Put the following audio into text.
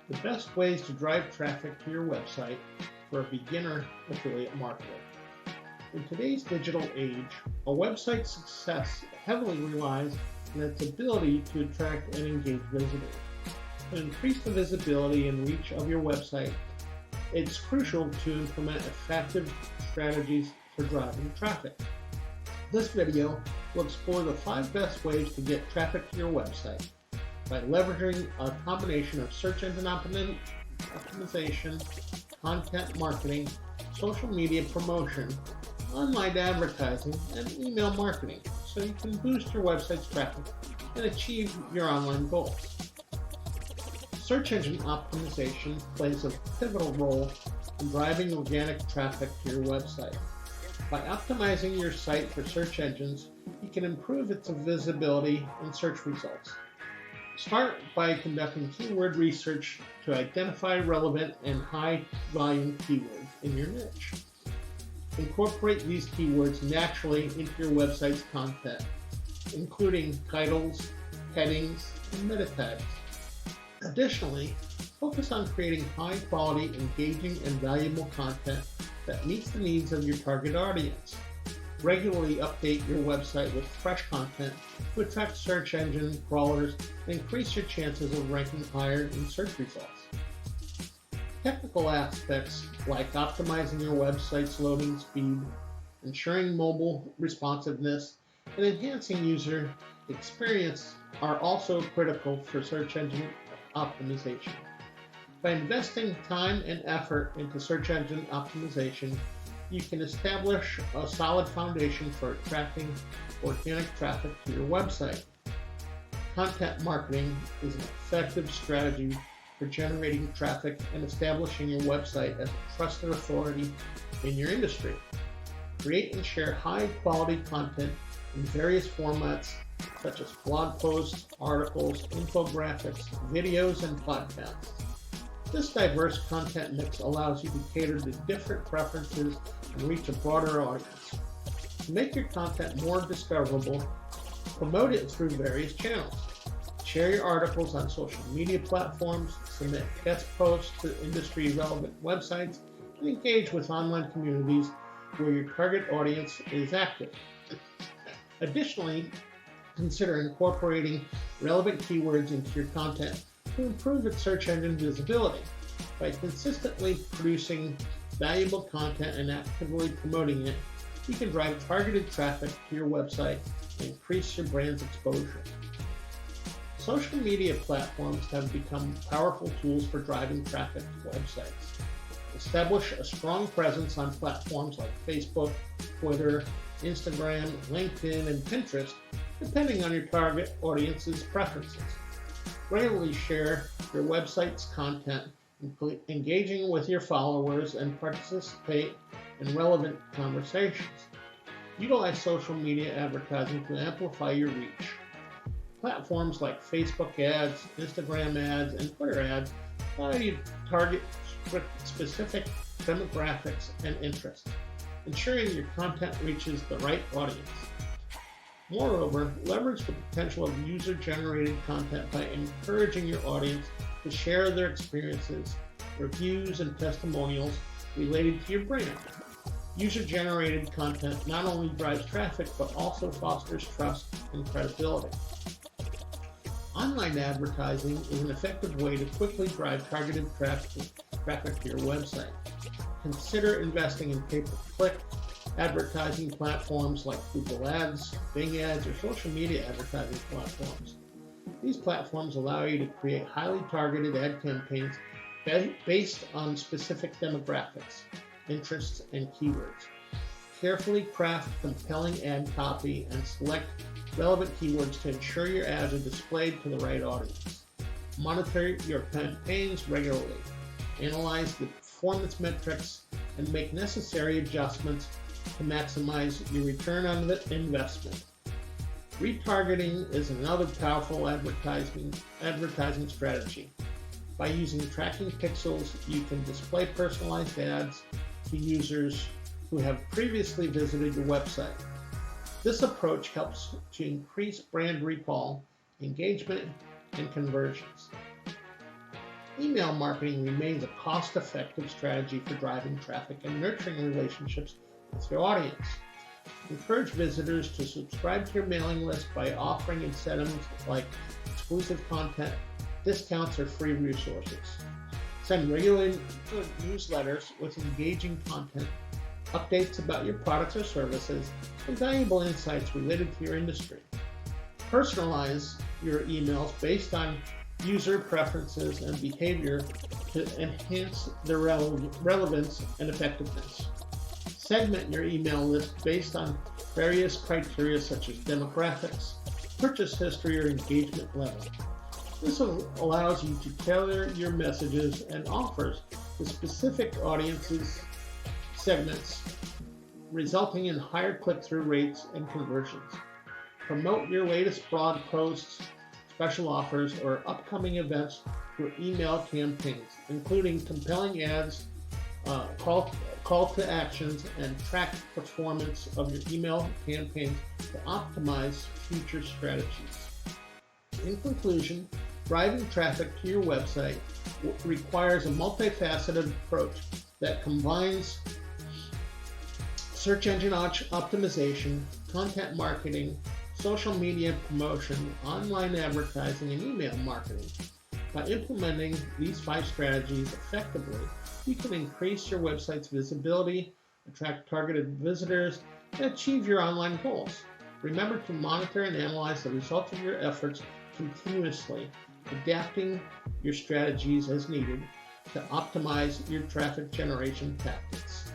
The best ways to drive traffic to your website for a beginner affiliate marketer. In today's digital age, a website's success heavily relies on its ability to attract and engage visitors. To increase the visibility and reach of your website, it's crucial to implement effective strategies for driving traffic. This video will explore the 5 best ways to get traffic to your website by leveraging a combination of search engine optimization, content marketing, social media promotion, online advertising, and email marketing so you can boost your website's traffic and achieve your online goals. Search engine optimization plays a pivotal role in driving organic traffic to your website. By optimizing your site for search engines, you can improve its visibility and search results. Start by conducting keyword research to identify relevant and high-volume keywords in your niche. Incorporate these keywords naturally into your website's content, including titles, headings, and meta tags. Additionally, focus on creating high-quality, engaging, and valuable content that meets the needs of your target audience. Regularly update your website with fresh content to attract search engine crawlers and increase your chances of ranking higher in search results. Technical aspects like optimizing your website's loading speed, ensuring mobile responsiveness, and enhancing user experience are also critical for search engine optimization. By investing time and effort into search engine optimization, you can establish a solid foundation for attracting organic traffic to your website. Content marketing is an effective strategy for generating traffic and establishing your website as a trusted authority in your industry. Create and share high-quality content in various formats such as blog posts, articles, infographics, videos, and podcasts. This diverse content mix allows you to cater to different preferences and reach a broader audience. To make your content more discoverable, promote it through various channels. Share your articles on social media platforms, submit guest posts to industry-relevant websites, and engage with online communities where your target audience is active. Additionally, consider incorporating relevant keywords into your content to improve its search engine visibility. By consistently producing valuable content and actively promoting it, you can drive targeted traffic to your website and increase your brand's exposure. Social media platforms have become powerful tools for driving traffic to websites. Establish a strong presence on platforms like Facebook, Twitter, Instagram, LinkedIn, and Pinterest, depending on your target audience's preferences. Regularly share your website's content, engaging with your followers, and participate in relevant conversations. Utilize social media advertising to amplify your reach. Platforms like Facebook ads, Instagram ads, and Twitter ads allow you to target specific demographics and interests, ensuring your content reaches the right audience. Moreover, leverage the potential of user-generated content by encouraging your audience to share their experiences, reviews, and testimonials related to your brand. User-generated content not only drives traffic, but also fosters trust and credibility. Online advertising is an effective way to quickly drive targeted traffic to your website. Consider investing in pay-per-click advertising platforms like Google Ads, Bing Ads, or social media advertising platforms. These platforms allow you to create highly targeted ad campaigns based on specific demographics, interests, and keywords. Carefully craft compelling ad copy and select relevant keywords to ensure your ads are displayed to the right audience. Monitor your campaigns regularly. Analyze the performance metrics and make necessary adjustments to maximize your return on the investment. Retargeting is another powerful advertising strategy. By using tracking pixels, you can display personalized ads to users who have previously visited your website. This approach helps to increase brand recall, engagement, and conversions. Email marketing remains a cost-effective strategy for driving traffic and nurturing relationships with your audience. Encourage visitors to subscribe to your mailing list by offering incentives like exclusive content, discounts, or free resources. Send regular newsletters with engaging content, updates about your products or services, and valuable insights related to your industry. Personalize your emails based on user preferences and behavior to enhance their relevance and effectiveness. Segment your email list based on various criteria such as demographics, purchase history, or engagement level. This allows you to tailor your messages and offers to specific audiences segments, resulting in higher click-through rates and conversions. Promote your latest blog posts, special offers, or upcoming events through email campaigns, including compelling ads, call to actions, and track performance of your email campaigns to optimize future strategies. In conclusion, driving traffic to your website requires a multifaceted approach that combines search engine optimization, content marketing, social media promotion, online advertising, and email marketing. By implementing these 5 strategies effectively, you can increase your website's visibility, attract targeted visitors, and achieve your online goals. Remember to monitor and analyze the results of your efforts continuously, adapting your strategies as needed to optimize your traffic generation tactics.